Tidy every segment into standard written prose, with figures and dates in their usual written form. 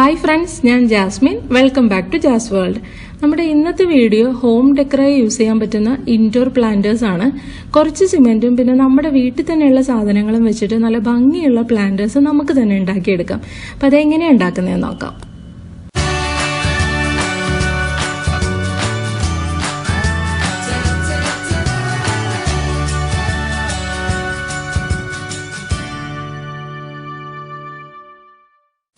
Hi friends, ഞാൻ Jasmine. Welcome back to Jas world. നമ്മുടെ ഇന്നത്തെ വീഡിയോ ഹോം ഡെക്കറായി യൂസ് ചെയ്യാൻ പറ്റുന്ന ഇൻഡോർ പ്ലാന്റേഴ്സ് ആണ്. കുറച്ച് സിമെന്റും പിന്നെ നമ്മുടെ വീട്ടിൽ തന്നെയുള്ള സാധനങ്ങളും വെച്ചിട്ട് നല്ല ഭംഗിയുള്ള പ്ലാന്റേഴ്സ് നമുക്ക് തന്നെ ഉണ്ടാക്കിയെടുക്കാം. അപ്പം അതെങ്ങനെയാണ് ഉണ്ടാക്കുന്നതെന്ന് നോക്കാം.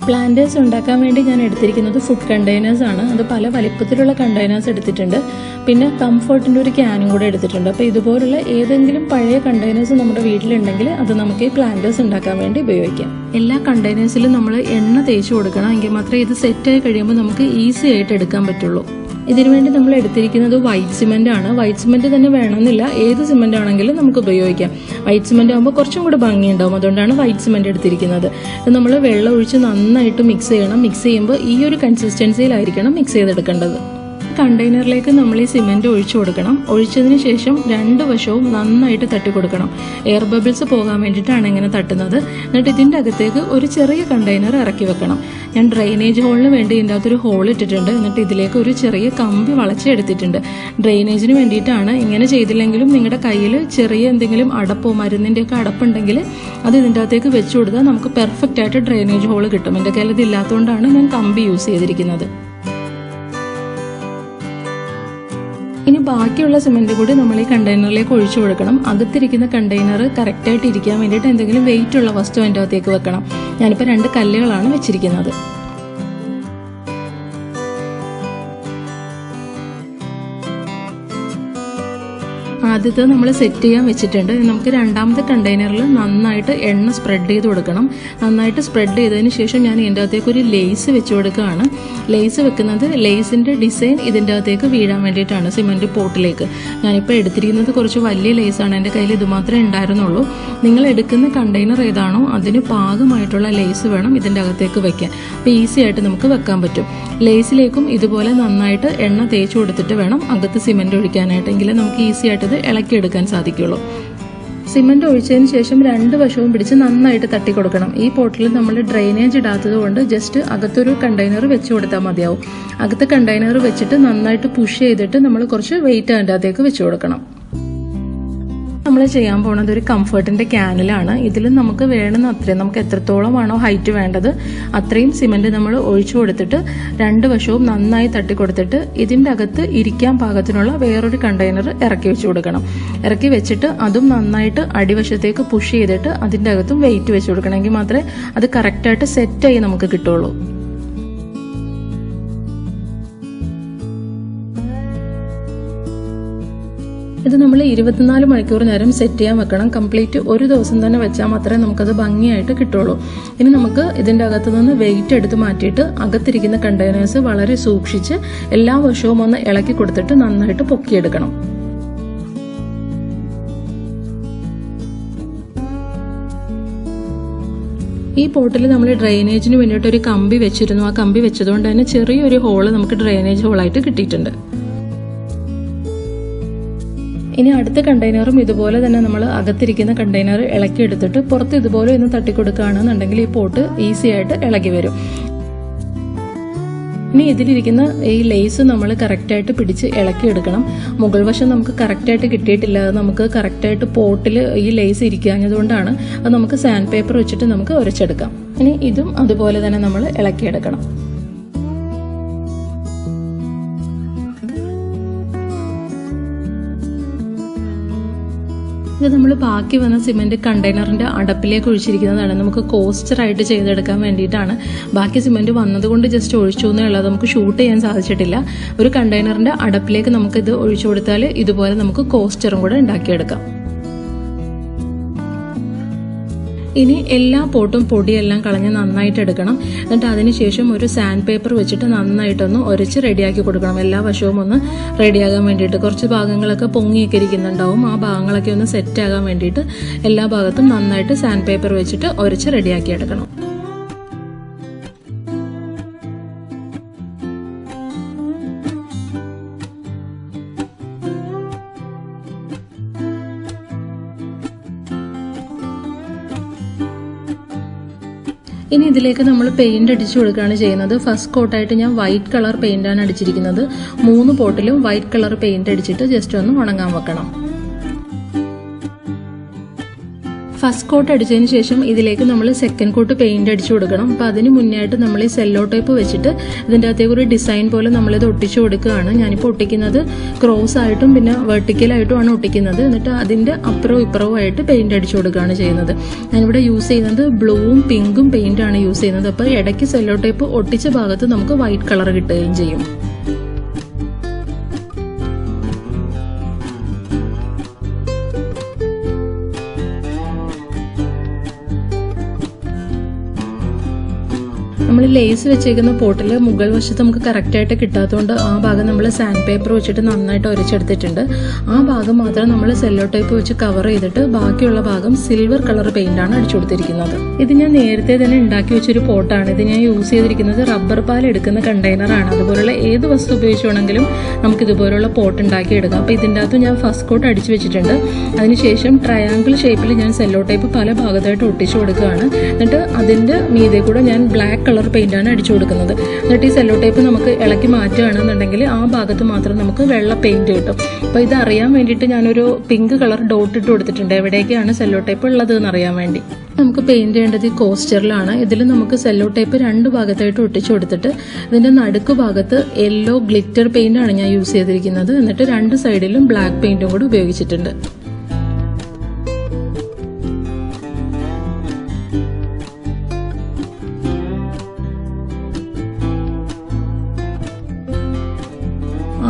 പ്ലാന്റേഴ്സ് ഉണ്ടാക്കാൻ വേണ്ടി ഞാൻ എടുത്തിരിക്കുന്നത് ഫുഡ് കണ്ടെയ്നേഴ്സ് ആണ്. അത് പല വലിപ്പത്തിലുള്ള കണ്ടെയ്നേഴ്സ് എടുത്തിട്ടുണ്ട്. പിന്നെ കംഫർട്ടിൻ്റെ ഒരു ക്യാനും കൂടെ എടുത്തിട്ടുണ്ട്. അപ്പോൾ ഇതുപോലുള്ള ഏതെങ്കിലും പഴയ കണ്ടെയ്നേഴ്സ് നമ്മുടെ വീട്ടിലുണ്ടെങ്കിൽ അത് നമുക്ക് ഈ പ്ലാന്റേഴ്സ് ഉണ്ടാക്കാൻ വേണ്ടി ഉപയോഗിക്കാം. എല്ലാ കണ്ടെയ്നേഴ്സിലും നമ്മൾ എണ്ണ തേച്ച് കൊടുക്കണം. എങ്കിൽ മാത്രമേ ഇത് സെറ്റായി കഴിയുമ്പോൾ നമുക്ക് ഈസി ആയിട്ട് എടുക്കാൻ പറ്റുള്ളൂ. ഇതിനുവേണ്ടി നമ്മൾ എടുത്തിരിക്കുന്നത് വൈറ്റ് സിമെന്റ് ആണ്. വൈറ്റ് സിമെന്റ് തന്നെ വേണമെന്നില്ല, ഏത് സിമെന്റ് ആണെങ്കിലും നമുക്ക് ഉപയോഗിക്കാം. വൈറ്റ് സിമെന്റ് ആകുമ്പോൾ കുറച്ചും കൂടെ ഭംഗിയുണ്ടാവും, അതുകൊണ്ടാണ് വൈറ്റ് സിമെന്റ് എടുത്തിരിക്കുന്നത്. ഇത് നമ്മൾ വെള്ളം ഒഴിച്ച് നന്നായിട്ട് മിക്സ് ചെയ്യണം. മിക്സ് ചെയ്യുമ്പോൾ ഈ ഒരു കൺസിസ്റ്റൻസിയിലായിരിക്കണം മിക്സ് ചെയ്തെടുക്കേണ്ടത്. കണ്ടെയ്നറിലേക്ക് നമ്മൾ ഈ സിമെന്റ് ഒഴിച്ചു കൊടുക്കണം. ഒഴിച്ചതിന് ശേഷം രണ്ട് വശവും നന്നായിട്ട് തട്ടി കൊടുക്കണം. എയർ ബബിൾസ് പോകാൻ വേണ്ടിയിട്ടാണ് ഇങ്ങനെ തട്ടുന്നത്. എന്നിട്ട് ഇതിൻ്റെ അകത്തേക്ക് ഒരു ചെറിയ കണ്ടെയ്നർ ഇറക്കി വെക്കണം. ഞാൻ ഡ്രെയിനേജ് ഹോളിന് വേണ്ടി ഇതിൻ്റെ അകത്തൊരു ഹോൾ ഇട്ടിട്ടുണ്ട്. എന്നിട്ട് ഇതിലേക്ക് ഒരു ചെറിയ കമ്പി വളച്ചെടുത്തിട്ടുണ്ട്. ഡ്രെയിനേജിന് വേണ്ടിയിട്ടാണ്. ഇങ്ങനെ ചെയ്തില്ലെങ്കിലും നിങ്ങളുടെ കയ്യിൽ ചെറിയ എന്തെങ്കിലും അടപ്പോ മരുന്നിൻ്റെയൊക്കെ അടപ്പുണ്ടെങ്കിൽ അത് ഇതിൻ്റെ അകത്തേക്ക് വെച്ചു കൊടുത്താൽ നമുക്ക് പെർഫെക്റ്റ് ആയിട്ട് ഡ്രെയിനേജ് ഹോൾ കിട്ടും. എൻ്റെ കയ്യിൽ ഇത് ഇല്ലാത്തതുകൊണ്ടാണ് ഞാൻ കമ്പി യൂസ് ചെയ്തിരിക്കുന്നത്. ഇനി ബാക്കിയുള്ള സിമെന്റ് കൂടി നമ്മൾ ഈ കണ്ടെയ്നറിലേക്ക് ഒഴിച്ചു കൊടുക്കണം. അകത്തിരിക്കുന്ന കണ്ടെയ്നർ കറക്റ്റായിട്ട് ഇരിക്കാൻ വേണ്ടിയിട്ട് എന്തെങ്കിലും വെയിറ്റ് ഉള്ള വസ്തു അതിൻ്റെ അകത്തേക്ക് വെക്കണം. ഞാനിപ്പോൾ 2 കല്ലുകളാണ് വെച്ചിരിക്കുന്നത്. ആദ്യത്തെ നമ്മൾ സെറ്റ് ചെയ്യാൻ വെച്ചിട്ടുണ്ട്. നമുക്ക് രണ്ടാമത്തെ കണ്ടെയ്നറിൽ നന്നായിട്ട് എണ്ണ സ്പ്രെഡ് ചെയ്ത് കൊടുക്കണം. നന്നായിട്ട് സ്പ്രെഡ് ചെയ്തതിന് ശേഷം ഞാൻ ഇതിൻ്റെ അകത്തേക്ക് ഒരു ലേസ് വെച്ച് കൊടുക്കുകയാണ്. ലേസ് വെക്കുന്നത് ലേസിൻ്റെ ഡിസൈൻ ഇതിൻ്റെ അകത്തേക്ക് വീഴാൻ വേണ്ടിയിട്ടാണ്, സിമെൻറ്റ് പോട്ടിലേക്ക്. ഞാനിപ്പോൾ എടുത്തിരിക്കുന്നത് കുറച്ച് വലിയ ലേസാണ്. എൻ്റെ കയ്യിൽ ഇത് മാത്രമേ ഉണ്ടായിരുന്നുള്ളൂ. നിങ്ങൾ എടുക്കുന്ന കണ്ടെയ്നർ ഏതാണോ അതിന് പാകമായിട്ടുള്ള ലേസ് വേണം ഇതിൻ്റെ അകത്തേക്ക് വെക്കാൻ. അപ്പോൾ ഈസി ആയിട്ട് നമുക്ക് വെക്കാൻ പറ്റും. ലേസിലേക്കും ഇതുപോലെ നന്നായിട്ട് എണ്ണ തേച്ച് കൊടുത്തിട്ട് വേണം അകത്ത് സിമെൻറ്റ് ഒഴിക്കാനായിട്ട്. എങ്കിലും നമുക്ക് ഈസി ആയിട്ട് ഇത് ഇളക്കിയെടുക്കാൻ സാധിക്കുള്ളൂ. സിമെന്റ് ഒഴിച്ചതിന് ശേഷം 2 വശവും പിടിച്ച് നന്നായിട്ട് തട്ടി കൊടുക്കണം. ഈ പോട്ടിൽ നമ്മൾ ഡ്രെയിനേജ് ഇടാത്തത് കൊണ്ട് ജസ്റ്റ് അകത്തൊരു കണ്ടെയ്നർ വെച്ച് കൊടുത്താൽ മതിയാവും. അകത്ത് കണ്ടെയ്നർ വെച്ചിട്ട് നന്നായിട്ട് പുഷ് ചെയ്തിട്ട് നമ്മൾ കുറച്ച് വെയിറ്റ് അതിൻ്റെ അകത്തേക്ക് വെച്ച് കൊടുക്കണം. നമ്മൾ ചെയ്യാൻ പോകുന്നത് ഒരു കംഫർട്ടിന്റെ ക്യാനിലാണ്. ഇതിൽ നമുക്ക് വേണമെന്ന് അത്രയും, നമുക്ക് എത്രത്തോളമാണോ ഹൈറ്റ് വേണ്ടത് അത്രയും സിമെന്റ് നമ്മൾ ഒഴിച്ചു കൊടുത്തിട്ട് 2 വശവും നന്നായി തട്ടി കൊടുത്തിട്ട് ഇതിൻ്റെ അകത്ത് ഇരിക്കാൻ പാകത്തിനുള്ള വേറൊരു കണ്ടെയ്നർ ഇറക്കി വെച്ച് കൊടുക്കണം. ഇറക്കി വെച്ചിട്ട് അതും നന്നായിട്ട് അടിവശത്തേക്ക് പുഷ് ചെയ്തിട്ട് അതിൻ്റെ അകത്തും വെയിറ്റ് വെച്ച് കൊടുക്കണം. എങ്കിൽ മാത്രമേ അത് കറക്റ്റായിട്ട് സെറ്റായി നമുക്ക് കിട്ടുള്ളൂ. ഇത് നമ്മൾ 24 മണിക്കൂർ നേരം സെറ്റ് ചെയ്യാൻ വെക്കണം. കംപ്ലീറ്റ് ഒരു ദിവസം തന്നെ വെച്ചാൽ മാത്രമേ നമുക്കത് ഭംഗിയായിട്ട് കിട്ടുള്ളൂ. ഇനി നമുക്ക് ഇതിൻ്റെ അകത്ത് നിന്ന് വെയിറ്റ് എടുത്ത് മാറ്റിയിട്ട് അകത്തിരിക്കുന്ന കണ്ടെയ്നേഴ്സ് വളരെ സൂക്ഷിച്ച് എല്ലാ വശവും ഒന്ന് ഇളക്കി കൊടുത്തിട്ട് നന്നായിട്ട് പൊക്കിയെടുക്കണം. ഈ പോട്ടിൽ നമ്മൾ ഡ്രെയിനേജിന് വേണ്ടിയിട്ട് ഒരു കമ്പി വെച്ചിരുന്നു. ആ കമ്പി വെച്ചതുകൊണ്ട് തന്നെ ചെറിയൊരു ഹോള് നമുക്ക് ഡ്രെയിനേജ് ഹോളായിട്ട് കിട്ടിയിട്ടുണ്ട്. ഇനി അടുത്ത കണ്ടെയ്നറും ഇതുപോലെ തന്നെ നമ്മൾ അകത്തിരിക്കുന്ന കണ്ടെയ്നർ ഇളക്കിയെടുത്തിട്ട് പുറത്ത് ഇതുപോലെ ഒന്ന് തട്ടിക്കൊടുക്കുകയാണെന്നുണ്ടെങ്കിൽ ഈ പോട്ട് ഈസി ആയിട്ട് ഇളകി വരും. ഇനി ഇതിലിരിക്കുന്ന ഈ ലേസ് നമ്മൾ കറക്റ്റായിട്ട് പിടിച്ച് ഇളക്കിയെടുക്കണം. മുകൾ വശം നമുക്ക് കറക്റ്റായിട്ട് കിട്ടിയിട്ടില്ല. അത് നമുക്ക് കറക്റ്റായിട്ട് പോട്ടിൽ ഈ ലേസ് ഇരിക്കാഞ്ഞതുകൊണ്ടാണ്. അത് നമുക്ക് സാൻഡ് പേപ്പർ വെച്ചിട്ട് നമുക്ക് ഉരച്ചെടുക്കാം. ഇനി ഇതും അതുപോലെ തന്നെ നമ്മൾ ഇളക്കിയെടുക്കണം. ഇത് നമ്മൾ ബാക്കി വന്ന സിമെന്റ് കണ്ടെയ്നറിന്റെ അടപ്പിലേക്ക് ഒഴിച്ചിരിക്കുന്നതാണ്. നമുക്ക് കോസ്റ്ററായിട്ട് ചെയ്തെടുക്കാൻ വേണ്ടിയിട്ടാണ്. ബാക്കി സിമെന്റ് വന്നതുകൊണ്ട് ജസ്റ്റ് ഒഴിച്ചു എന്നേ ഉള്ളത്, നമുക്ക് ഷൂട്ട് ചെയ്യാൻ സാധിച്ചിട്ടില്ല. ഒരു കണ്ടെയ്നറിന്റെ അടപ്പിലേക്ക് നമുക്കിത് ഒഴിച്ചു കൊടുത്താൽ ഇതുപോലെ നമുക്ക് കോസ്റ്ററും കൂടെ ഉണ്ടാക്കിയെടുക്കാം. ഇനി എല്ലാ പോട്ടും പൊടിയെല്ലാം കളഞ്ഞ് നന്നായിട്ട് എടുക്കണം. എന്നിട്ട് അതിനുശേഷം ഒരു സാൻഡ് പേപ്പർ വെച്ചിട്ട് നന്നായിട്ടൊന്ന് ഉരച്ച് റെഡിയാക്കി കൊടുക്കണം. എല്ലാ വശവും ഒന്ന് റെഡിയാകാൻ വേണ്ടിയിട്ട്. കുറച്ച് ഭാഗങ്ങളൊക്കെ പൊങ്ങിയൊക്കെ ഇരിക്കുന്നുണ്ടാവും. ആ ഭാഗങ്ങളൊക്കെ ഒന്ന് സെറ്റ് ആകാൻ വേണ്ടിയിട്ട് എല്ലാ ഭാഗത്തും നന്നായിട്ട് സാൻഡ് പേപ്പർ വെച്ചിട്ട് ഉരച്ച് റെഡിയാക്കി എടുക്കണം. ഇനി ഇതിലേക്ക് നമ്മൾ പെയിന്റ് അടിച്ചു കൊടുക്കുകയാണ് ചെയ്യുന്നത്. ഫസ്റ്റ് കോട്ടായിട്ട് ഞാൻ വൈറ്റ് കളർ പെയിന്റാണ് അടിച്ചിരിക്കുന്നത്. 3 പോട്ടിലും വൈറ്റ് കളർ പെയിന്റ് അടിച്ചിട്ട് ജസ്റ്റ് ഒന്ന് ഉണങ്ങാൻ വെക്കണം. ഫസ്റ്റ് കോട്ട് അടിച്ചതിന് ശേഷം ഇതിലേക്ക് നമ്മൾ സെക്കൻഡ് കോട്ട് പെയിന്റ് അടിച്ചു കൊടുക്കണം. അപ്പോൾ അതിന് മുന്നേ ആയിട്ട് നമ്മൾ ഈ സെല്ലോ ടേപ്പ് വെച്ചിട്ട് ഇതിൻ്റെ അകത്തേക്ക് ഒരു ഡിസൈൻ പോലെ നമ്മളിത് ഒട്ടിച്ചു കൊടുക്കുകയാണ്. ഞാനിപ്പോൾ ഒട്ടിക്കുന്നത് ക്രോസ് ആയിട്ടും പിന്നെ വെർട്ടിക്കലായിട്ടുമാണ് ഒട്ടിക്കുന്നത്. എന്നിട്ട് അതിൻ്റെ അപ്പുറവും ഇപ്പുറവും ആയിട്ട് പെയിന്റ് അടിച്ചു കൊടുക്കുകയാണ് ചെയ്യുന്നത്. ഞാനിവിടെ യൂസ് ചെയ്യുന്നത് ബ്ലൂവും പിങ്കും പെയിന്റാണ് യൂസ് ചെയ്യുന്നത്. അപ്പോൾ ഇടയ്ക്ക് സെല്ലോ ടേപ്പ് ഒട്ടിച്ച ഭാഗത്ത് നമുക്ക് വൈറ്റ് കളർ കിട്ടുകയും ചെയ്യും. നമ്മൾ ലേസ് വെച്ചേക്കുന്ന പോട്ടിൽ മുകൾ വശത്ത് നമുക്ക് കറക്റ്റായിട്ട് കിട്ടാത്തതുകൊണ്ട് ആ ഭാഗം നമ്മൾ സാൻഡ് പേപ്പർ വെച്ചിട്ട് നന്നായിട്ട് ഉരച്ചെടുത്തിട്ടുണ്ട്. ആ ഭാഗം മാത്രം നമ്മൾ സെല്ലോ ടേപ്പ് വെച്ച് കവർ ചെയ്തിട്ട് ബാക്കിയുള്ള ഭാഗം സിൽവർ കളർ പെയിന്റാണ് അടിച്ചു കൊടുത്തിരിക്കുന്നത്. ഇത് ഞാൻ നേരത്തെ തന്നെ ഉണ്ടാക്കി വെച്ചൊരു പോട്ടാണ്. ഇത് ഞാൻ യൂസ് ചെയ്തിരിക്കുന്നത് റബ്ബർ പാൽ എടുക്കുന്ന കണ്ടെയ്നറാണ്. അതുപോലുള്ള ഏത് വസ്തു ഉപയോഗിച്ച് വേണമെങ്കിലും നമുക്ക് ഇതുപോലുള്ള പോട്ട് ഉണ്ടാക്കി എടുക്കാം. അപ്പോൾ ഇതിൻ്റെ അകത്ത് ഞാൻ ഫസ്റ്റ് കോട്ട് അടിച്ചു വെച്ചിട്ടുണ്ട്. അതിനുശേഷം ട്രയാങ്കിൾ ഷേപ്പിൽ ഞാൻ സെല്ലോ ടേപ്പ് പല ഭാഗത്തായിട്ട് ഒട്ടിച്ചു കൊടുക്കുകയാണ്. എന്നിട്ട് അതിൻ്റെ മീതെ കൂടെ ഞാൻ ബ്ലാക്ക് കളർ പെയിന്റാണ് അടിച്ചു കൊടുക്കുന്നത്. എന്നിട്ട് ഈ സെല്ലോ ടേപ്പ് നമുക്ക് ഇളക്കി മാറ്റുകയാണെന്നുണ്ടെങ്കിൽ ആ ഭാഗത്ത് മാത്രം നമുക്ക് വെള്ള പെയിന്റ് കിട്ടും. അപ്പോൾ ഇത് അറിയാൻ വേണ്ടിയിട്ട് ഞാനൊരു പിങ്ക് കളർ ഡോട്ട് ഇട്ട് കൊടുത്തിട്ടുണ്ട്, എവിടേക്കാണ് സെല്ലോ ടേപ്പ് ഉള്ളത് എന്ന് അറിയാൻ വേണ്ടി. നമുക്ക് പെയിന്റ് ചെയ്യേണ്ടത് ഈ കോസ്റ്ററിലാണ്. ഇതിൽ നമുക്ക് സെല്ലോ ടേപ്പ് 2 ഭാഗത്തായിട്ട് ഒട്ടിച്ചു കൊടുത്തിട്ട് ഇതിന്റെ നടുക്ക് ഭാഗത്ത് യെല്ലോ ഗ്ലിറ്റർ പെയിന്റാണ് ഞാൻ യൂസ് ചെയ്തിരിക്കുന്നത്. എന്നിട്ട് 2 സൈഡിലും ബ്ലാക്ക് പെയിന്റും കൂടി ഉപയോഗിച്ചിട്ടുണ്ട്.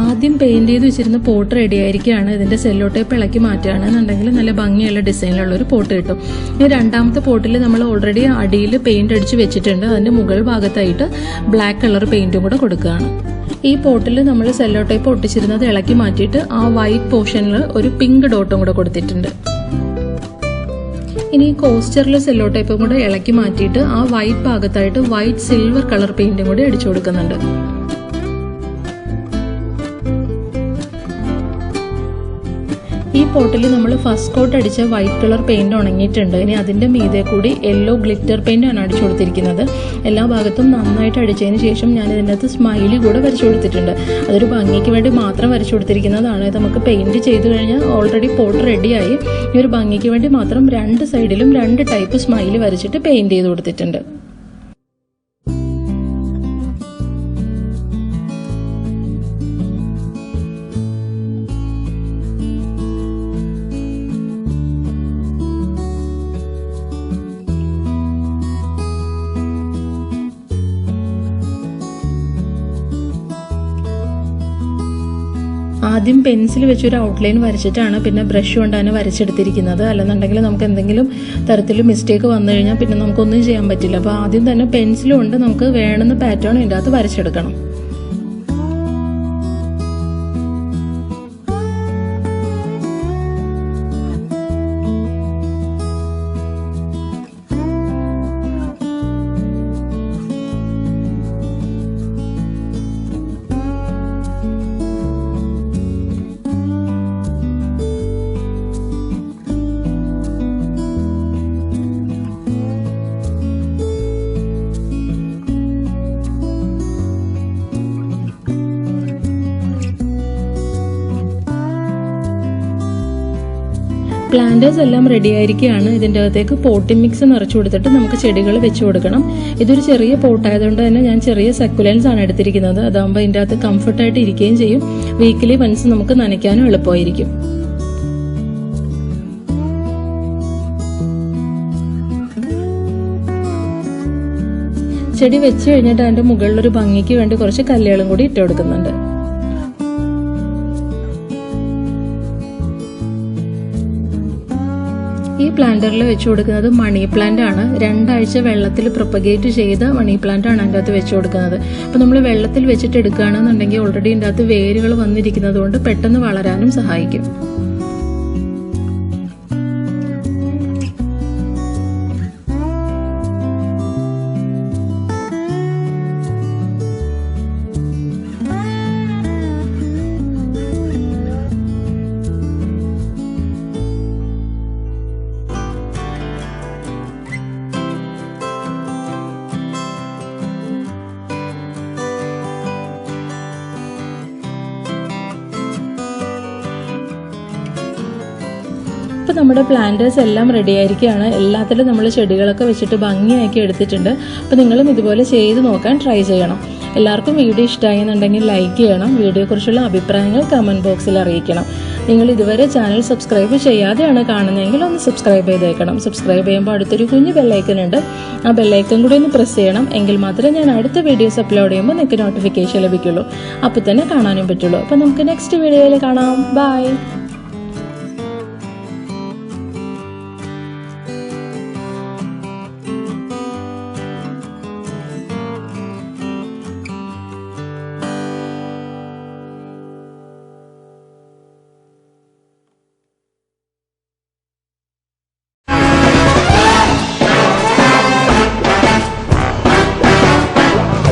ആദ്യം പെയിന്റ് ചെയ്ത് വെച്ചിരുന്ന പോട്ട് റെഡി ആയിരിക്കുകയാണ്. ഇതിന്റെ സെല്ലോ ടേപ്പ് ഇളക്കി മാറ്റുകയാണെന്നുണ്ടെങ്കിൽ നല്ല ഭംഗിയുള്ള ഡിസൈനിലുള്ള ഒരു പോട്ട് കിട്ടും. ഈ രണ്ടാമത്തെ പോട്ടിൽ നമ്മൾ ഓൾറെഡി അടിയിൽ പെയിന്റ് അടിച്ച് വെച്ചിട്ടുണ്ട്. അതിന്റെ മുകൾ ഭാഗത്തായിട്ട് ബ്ലാക്ക് കളർ പെയിന്റും കൂടെ കൊടുക്കുകയാണ്. ഈ പോട്ടിൽ നമ്മൾ സെല്ലോ ടേപ്പ് ഒട്ടിച്ചിരുന്നത് ഇളക്കി മാറ്റിയിട്ട് ആ വൈറ്റ് പോർഷനിൽ ഒരു പിങ്ക് ഡോട്ടും കൂടെ കൊടുത്തിട്ടുണ്ട്. ഇനി കോസ്റ്ററിൽ സെല്ലോ ടേപ്പും കൂടെ ഇളക്കി മാറ്റിയിട്ട് ആ വൈറ്റ് ഭാഗത്തായിട്ട് വൈറ്റ് സിൽവർ കളർ പെയിന്റും കൂടി അടിച്ചു കൊടുക്കുന്നുണ്ട്. ഈ പോട്ടിൽ നമ്മൾ ഫസ്റ്റ് കോട്ട് അടിച്ച വൈറ്റ് കളർ പെയിന്റ് ഉണങ്ങിയിട്ടുണ്ട്. ഇനി അതിന്റെ മീതെ കൂടി യെല്ലോ ഗ്ലിറ്റർ പെയിന്റ് ആണ് അടിച്ചു കൊടുത്തിരിക്കുന്നത്. എല്ലാ ഭാഗത്തും നന്നായിട്ട് അടിച്ചതിന് ശേഷം ഞാൻ ഇതിനകത്ത് സ്മൈലി കൂടെ വരച്ചു കൊടുത്തിട്ടുണ്ട്. അതൊരു ഭംഗിക്ക് വേണ്ടി മാത്രം വരച്ചു കൊടുത്തിരിക്കുന്നതാണ്. ഇത് നമുക്ക് പെയിന്റ് ചെയ്ത് കഴിഞ്ഞാൽ ഓൾറെഡി പോട്ട് റെഡിയായി. ഈ ഒരു ഭംഗിക്ക് വേണ്ടി മാത്രം 2 സൈഡിലും 2 ടൈപ്പ് സ്മൈലി വരച്ചിട്ട് പെയിന്റ് ചെയ്ത് കൊടുത്തിട്ടുണ്ട്. ആദ്യം പെൻസിൽ വെച്ചൊരു ഔട്ട്ലൈൻ വരച്ചിട്ടാണ് പിന്നെ ബ്രഷ് കൊണ്ടാണ് വരച്ചെടുത്തിരിക്കുന്നത്. അല്ലെന്നുണ്ടെങ്കിൽ നമുക്ക് എന്തെങ്കിലും തരത്തിൽ മിസ്റ്റേക്ക് വന്നു കഴിഞ്ഞാൽ പിന്നെ നമുക്കൊന്നും ചെയ്യാൻ പറ്റില്ല. അപ്പോൾ ആദ്യം തന്നെ പെൻസിൽ കൊണ്ട് നമുക്ക് വേണമെന്ന പാറ്റേൺ ഇതിൻ്റെ അകത്ത് വരച്ചെടുക്കണം. പ്ലാന്റേഴ്സ് എല്ലാം റെഡി ആയിരിക്കുകയാണ്. ഇതിൻ്റെ അകത്തേക്ക് പോട്ടിംഗ് മിക്സ് നിറച്ചു കൊടുത്തിട്ട് നമുക്ക് ചെടികൾ വെച്ച് കൊടുക്കണം. ഇതൊരു ചെറിയ പോട്ടായതുകൊണ്ട് തന്നെ ഞാൻ ചെറിയ സക്കുലൻസ് ആണ് എടുത്തിരിക്കുന്നത്. അതാകുമ്പോൾ ഇതിൻ്റെ അകത്ത് കംഫർട്ടായിട്ട് ഇരിക്കുകയും ചെയ്യും. വീക്കിലി വൺസ് നമുക്ക് നനയ്ക്കാനും എളുപ്പമായിരിക്കും. ചെടി വെച്ച് കഴിഞ്ഞിട്ട് അതിൻ്റെ മുകളിലൊരു ഭംഗിക്ക് വേണ്ടി കുറച്ച് കല്ലുകളും കൂടി ഇട്ട് കൊടുക്കുന്നുണ്ട്. ഈ പ്ലാന്ററിൽ വെച്ച് കൊടുക്കുന്നത് മണി പ്ലാന്റ് ആണ്. 2 ആഴ്ച വെള്ളത്തിൽ പ്രൊപ്പഗേറ്റ് ചെയ്ത മണി പ്ലാന്റ് ആണ് അതിൻ്റെ അകത്ത് വെച്ച് കൊടുക്കുന്നത്. അപ്പോൾ നമ്മൾ വെള്ളത്തിൽ വെച്ചിട്ട് എടുക്കുകയാണെന്നുണ്ടെങ്കിൽ ഓൾറെഡി ഇതിൻ്റെ അകത്ത് വേരുകൾ വന്നിരിക്കുന്നത് കൊണ്ട് പെട്ടെന്ന് വളരാനും സഹായിക്കും. അപ്പോൾ നമ്മുടെ പ്ലാന്റേഴ്സ് എല്ലാം റെഡി ആയിരിക്കുകയാണ്. എല്ലാത്തിലും നമ്മൾ ചെടികളൊക്കെ വെച്ചിട്ട് ഭംഗിയാക്കി എടുത്തിട്ടുണ്ട്. അപ്പോൾ നിങ്ങളും ഇതുപോലെ ചെയ്ത് നോക്കാൻ ട്രൈ ചെയ്യണം. എല്ലാവർക്കും വീഡിയോ ഇഷ്ടമായി എന്നുണ്ടെങ്കിൽ ലൈക്ക് ചെയ്യണം. വീഡിയോയെക്കുറിച്ചുള്ള അഭിപ്രായങ്ങൾ കമൻറ്റ് ബോക്സിൽ അറിയിക്കണം. നിങ്ങൾ ഇതുവരെ ചാനൽ സബ്സ്ക്രൈബ് ചെയ്യാതെയാണ് കാണുന്നതെങ്കിൽ ഒന്ന് സബ്സ്ക്രൈബ് ചെയ്തേക്കണം. സബ്സ്ക്രൈബ് ചെയ്യുമ്പോൾ അടുത്തൊരു കുഞ്ഞ് ബെല്ലൈക്കൺ ഉണ്ട്. ആ ബെല്ലൈക്കൺ കൂടി ഒന്ന് പ്രസ് ചെയ്യണം. എങ്കിൽ മാത്രമേ ഞാൻ അടുത്ത വീഡിയോസ് അപ്ലോഡ് ചെയ്യുമ്പോൾ നിങ്ങൾക്ക് നോട്ടിഫിക്കേഷൻ ലഭിക്കുള്ളൂ. അപ്പോൾ തന്നെ കാണാനും പറ്റുള്ളൂ. അപ്പോൾ നമുക്ക് നെക്സ്റ്റ് വീഡിയോയിൽ കാണാം. ബൈ.